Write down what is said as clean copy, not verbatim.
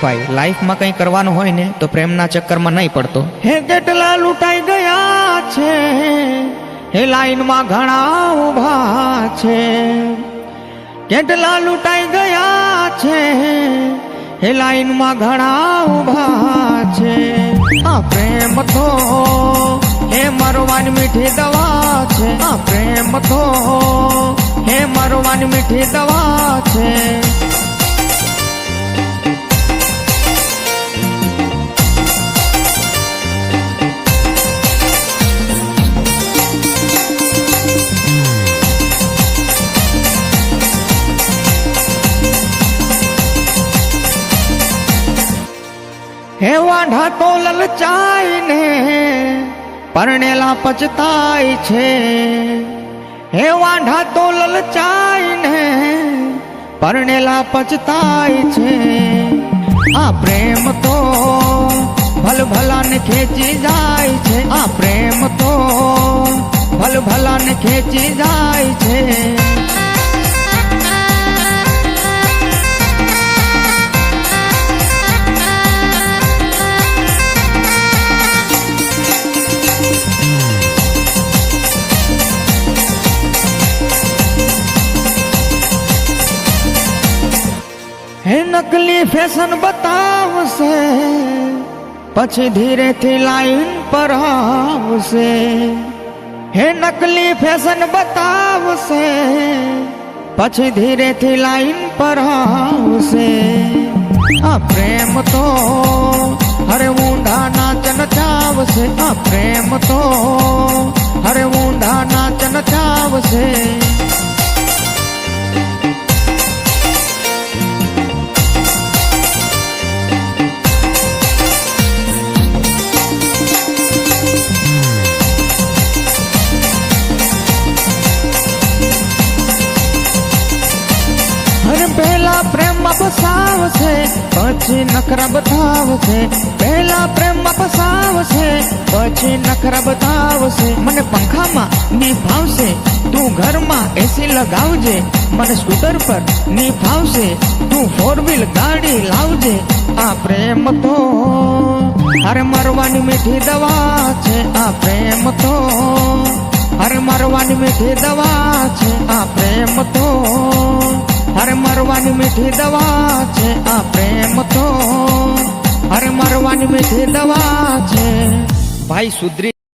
ભાઈ લાઈફમાં કંઈ કરવાનું હોય ને તો પ્રેમના ચક્કરમાં નહીં પડતો. હે કેટલા લૂંટાઈ ગયા છે, હે લાઈનમાં ઘણા ઊભા છે. કેટલા લૂંટાઈ ગયા છે, હે લાઈનમાં ઘણા ઊભા છે. આ પ્રેમ તો હે મરવાની મીઠી દવા છે. આ પ્રેમ તો હે મરવાની મીઠી દવા છે. હે વાંઢા તો લલચાય ને પરણેલા પચતાય છે. હે વાંઢા તો લલચાય ને પરણેલા પચતાય છે. આ પ્રેમ તો ભલભલાને ખેંચી જાય છે. આ પ્રેમ તો ભલભલાને ખેંચી જાય છે. હે નકલી ફેશન બતાવશે પછી ધીરેથી લાઈન પર આવશે. હે નકલી ફેશન બતાવશે પછી ધીરેથી લાઈન પર આવશે. આ પ્રેમ તો હરે ઊંધા નાચ નચાવશે. આ પ્રેમ તો હરે ઊંધા નાચ નચાવશે. પહેલા પ્રેમમાં ફસાવશે પછી નખરા બતાવશે. પહેલા પ્રેમમાં ફસાવશે પછી નખરા બતાવશે. મને પંખામાં નિભાવશે તું ઘરમાં એસી લગાવજે. મને સ્કૂટર પર નિભાવશે તું 4 વ્હીલ ગાડી લાવજે. આ પ્રેમ તો હરે મરવાની મીઠી દવા છે. આ પ્રેમ તો હરે મરવાની મીઠી દવા છે. આ પ્રેમ તો હરે મરવાની મીઠી દવા છે. આ પ્રેમ તો હરે મરવાની મીઠી દવા છે. ભાઈ સુધરી